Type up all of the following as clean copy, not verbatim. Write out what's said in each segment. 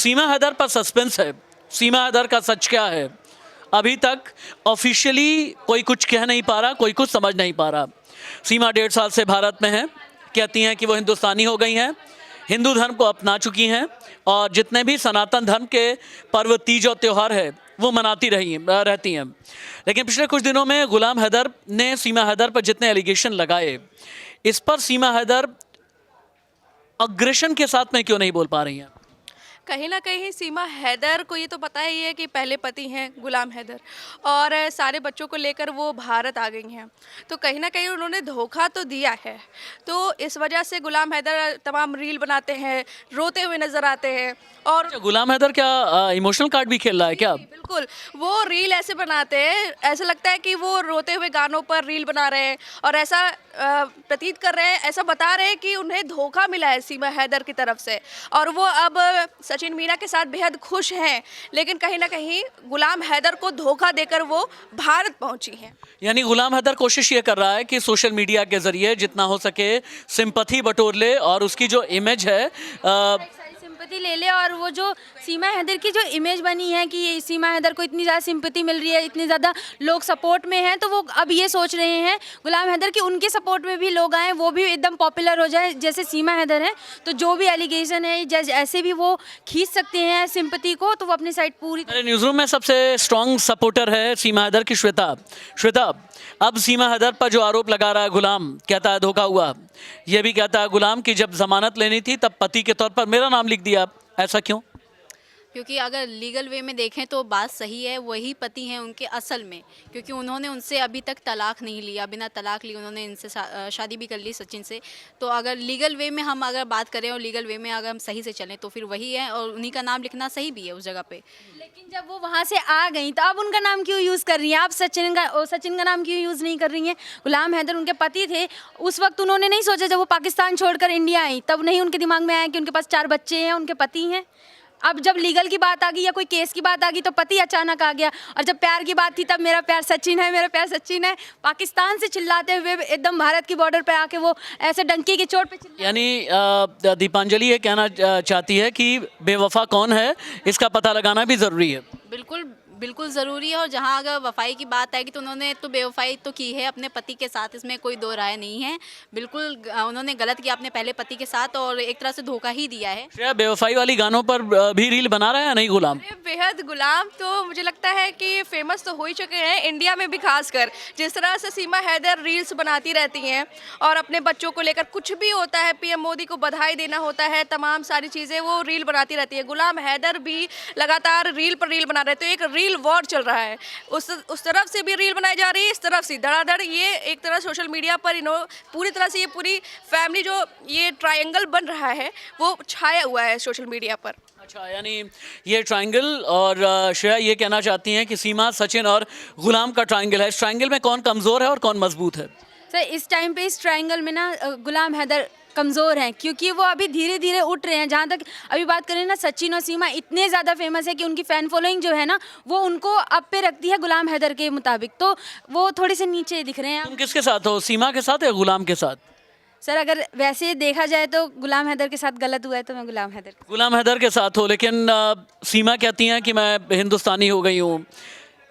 सीमा हैदर पर सस्पेंस है। सीमा हैदर का सच क्या है, अभी तक ऑफिशियली कोई कुछ कह नहीं पा रहा, कोई कुछ समझ नहीं पा रहा। सीमा 1.5 साल से भारत में है, कहती हैं कि वो हिंदुस्तानी हो गई हैं, हिंदू धर्म को अपना चुकी हैं और जितने भी सनातन धर्म के पर्व, तीज और त्यौहार है वो मनाती रहती हैं। लेकिन पिछले कुछ दिनों में गुलाम हैदर ने सीमा हैदर पर जितने एलिगेशन लगाए, इस पर सीमा हैदर अग्रेशन के साथ में क्यों नहीं बोल पा रही हैं? कहीं ना कहीं सीमा हैदर को ये तो पता ही है कि पहले पति हैं गुलाम हैदर, और सारे बच्चों को लेकर वो भारत आ गई हैं। तो कहीं ना कहीं उन्होंने धोखा तो दिया है। तो इस वजह से गुलाम हैदर तमाम रील बनाते हैं, रोते हुए नज़र आते हैं। और अच्छा, गुलाम हैदर क्या इमोशनल कार्ड भी खेल रहा है क्या? बिल्कुल, वो रील ऐसे बनाते हैं, ऐसा लगता है कि वो रोते हुए गानों पर रील बना रहे हैं और ऐसा प्रतीत कर रहे हैं, ऐसा बता रहे हैं कि उन्हें धोखा मिला है सीमा हैदर की तरफ से और वो अब सचिन मीना के साथ बेहद खुश हैं। लेकिन कहीं ना कहीं गुलाम हैदर को धोखा देकर वो भारत पहुंची हैं। यानी गुलाम हैदर कोशिश ये कर रहा है कि सोशल मीडिया के जरिए जितना हो सके सिंपैथी बटोर ले और उसकी जो इमेज है सिंपैथी ले ले। और वो जो सीमा हैदर की जो इमेज बनी है कि ये सीमा हैदर को इतनी ज़्यादा सिंपैथी मिल रही है, इतने ज़्यादा लोग सपोर्ट में हैं, तो वो अब ये सोच रहे हैं गुलाम हैदर कि उनके सपोर्ट में भी लोग आएँ, वो भी एकदम पॉपुलर हो जाए जैसे सीमा हैदर है। तो जो भी एलिगेशन है जैसे ऐसे भी वो खींच सकते हैं सिंपैथी को, तो वो अपनी साइड पूरी। मेरे न्यूज़ रूम में सबसे स्ट्रॉन्ग सपोर्टर है सीमा हैदर की श्वेता। श्वेता, अब सीमा हैदर पर जो आरोप लगा रहा है गुलाम, कहता है धोखा हुआ, ये भी कहता है गुलाम कि जब जमानत लेनी थी तब पति के तौर पर मेरा नाम लिख दिया, ऐसा क्यों? क्योंकि अगर लीगल वे में देखें तो बात सही है, वही पति हैं उनके असल में, क्योंकि उन्होंने उनसे अभी तक तलाक नहीं लिया, बिना तलाक लिए उन्होंने इनसे शादी भी कर ली सचिन से। तो अगर लीगल वे में हम अगर बात करें और लीगल वे में अगर हम सही से चलें तो फिर वही है और उन्हीं का नाम लिखना सही भी है उस जगह पे। लेकिन जब वो वहाँ से आ गई तो अब उनका नाम क्यों यूज़ कर रही हैं? आप सचिन का नाम क्यों यूज़ नहीं कर रही हैं? गुलाम हैदर उनके पति थे, उस वक्त उन्होंने नहीं सोचा, जब वो पाकिस्तान छोड़कर इंडिया आई तब नहीं उनके दिमाग में आया कि उनके पास 4 बच्चे हैं, उनके पति हैं। अब जब लीगल की बात आ गई या कोई केस की बात आ गई तो पति अचानक आ गया, और जब प्यार की बात थी तब मेरा प्यार सचिन है, मेरा प्यार सचिन है, पाकिस्तान से चिल्लाते हुए एकदम भारत की बॉर्डर पे आके वो ऐसे डंकी की चोट पे चिल्ला। यानी दीपांजलि ये कहना चाहती है कि बेवफा कौन है इसका पता लगाना भी ज़रूरी है। बिल्कुल बिल्कुल ज़रूरी है। और जहाँ अगर वफाई की बात आएगी तो उन्होंने तो बेवफाई तो की है अपने पति के साथ, इसमें कोई दो राय नहीं है। बिल्कुल उन्होंने गलत किया अपने पहले पति के साथ और एक तरह से धोखा ही दिया है। श्रेया, बेवफाई वाली गानों पर भी रील बना रहा है या नहीं गुलाम? बेहद गुलाम तो मुझे लगता है कि फेमस तो हो ही चुके हैं इंडिया में भी, खासकर जिस तरह से सीमा हैदर रील्स बनाती रहती हैं और अपने बच्चों को लेकर कुछ भी होता है, पीएम मोदी को बधाई देना होता है, तमाम सारी चीज़ें वो रील बनाती रहती है। गुलाम हैदर भी लगातार रील पर रील बना रहे, तो एक रील वॉर चल रहा है। उस तरफ से भी रील बनाई जा रही है, इस तरफ से धड़ाधड़ ये एक तरह सोशल मीडिया पर पूरी तरह से ये पूरी फैमिली जो ये ट्रायंगल बन रहा है वो छाया हुआ है सोशल मीडिया पर। अच्छा, यानी ये ट्रायंगल, और श्रेया ये कहना चाहती हैं कि सीमा, सचिन और गुलाम का ट्रायंगल है। इस ट्रायंगल में कौन कमज़ोर है और कौन मजबूत है? सर इस टाइम पे इस ट्रायंगल में ना गुलाम हैदर कमज़ोर हैं, क्योंकि वो अभी धीरे धीरे उठ रहे हैं। जहाँ तक अभी बात करें ना, सचिन और सीमा इतने ज़्यादा फेमस है कि उनकी फ़ैन फॉलोइंग जो है ना वो उनको अप पे रखती है गुलाम हैदर के मुताबिक, तो वो थोड़े से नीचे दिख रहे हैं। तुम किसके साथ हो, सीमा के साथ या गुलाम के साथ? सर अगर वैसे देखा जाए तो गुलाम हैदर के साथ गलत हुआ है तो मैं गुलाम हैदर के साथ हो, लेकिन सीमा कहती हैं कि मैं हिंदुस्तानी हो गई हूँ।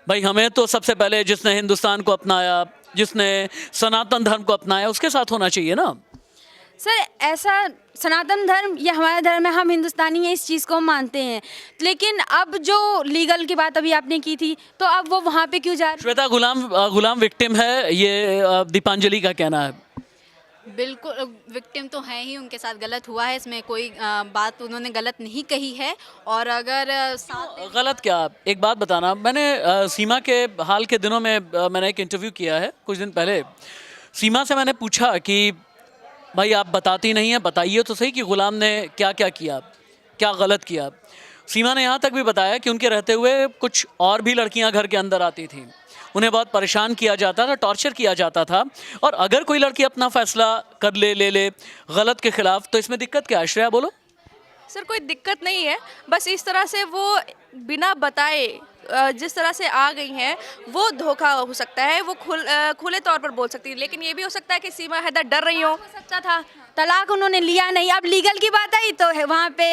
भाई, हमें तो सबसे पहले जिसने हिंदुस्तान को अपनाया, जिसने सनातन धर्म को अपनाया, उसके साथ होना चाहिए ना। सर ऐसा सनातन धर्म या हमारा धर्म है, हम हिंदुस्तानी हैं, इस चीज़ को हम मानते हैं। लेकिन अब जो लीगल की बात अभी आपने की थी तो अब वो वहाँ पे क्यों जा रहे? श्वेता, गुलाम विक्टिम है, ये दीपांजलि का कहना है। बिल्कुल विक्टिम तो हैं ही, उनके साथ गलत हुआ है, इसमें कोई बात उन्होंने गलत नहीं कही है। और अगर गलत क्या, एक बात बताना, मैंने सीमा के हाल के दिनों में मैंने एक इंटरव्यू किया है कुछ दिन पहले। सीमा से मैंने पूछा कि भाई आप बताती नहीं हैं, बताइए तो सही कि गुलाम ने क्या क्या किया, क्या गलत किया। सीमा ने यहाँ तक भी बताया कि उनके रहते हुए कुछ और भी लड़कियाँ घर के अंदर आती थीं, उन्हें बहुत परेशान किया जाता था, टॉर्चर किया जाता था, और अगर कोई लड़की अपना फैसला कर ले गलत के खिलाफ, तो इसमें दिक्कत क्या है? श्रेया बोलो। सर कोई दिक्कत नहीं है, बस इस तरह से वो बिना बताए जिस तरह से आ गई हैं वो धोखा हो सकता है, वो खुले तौर पर बोल सकती है। लेकिन ये भी हो सकता है कि सीमा हैदर डर रही हो सकता था, तलाक उन्होंने लिया नहीं। अब लीगल की बात आई तो वहाँ पे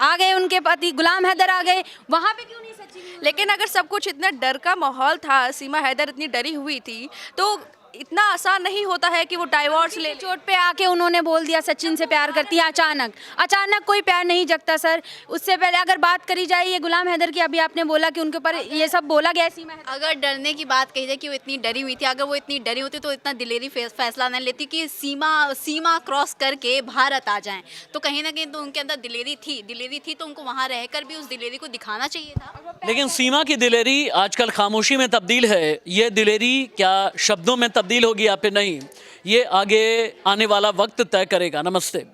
आ गए उनके पति गुलाम हैदर आ गए, वहाँ पे क्यों नहीं सचिन? लेकिन अगर सब कुछ इतना डर का माहौल था, सीमा हैदर इतनी डरी हुई थी, तो इतना आसान नहीं होता है कि वो डाइवोर्स ले ले। चोट पे आके उन्होंने बोल दिया सचिन से प्यार करती है, अचानक अचानक कोई प्यार नहीं जगता सर। उससे पहले अगर बात करी जाए ये गुलाम हैदर की, अभी आपने बोला कि उनके ऊपर ये सब बोला गया है सीमा हैदर। अगर डरने की बात कही जाए कि वो इतनी डरी हुई थी, अगर वो इतनी डरी होती तो इतना दिलेरी फैसला नहीं लेती कि सीमा क्रॉस करके भारत आ जाएं। तो कहीं ना कहीं तो उनके अंदर दिलेरी थी तो उनको वहाँ रहकर भी उस दिलेरी को दिखाना चाहिए था। लेकिन सीमा की दिलेरी आजकल खामोशी में तब्दील है। ये दिलेरी क्या शब्दों में तब्दील होगी या फिर नहीं, ये आगे आने वाला वक्त तय करेगा। नमस्ते।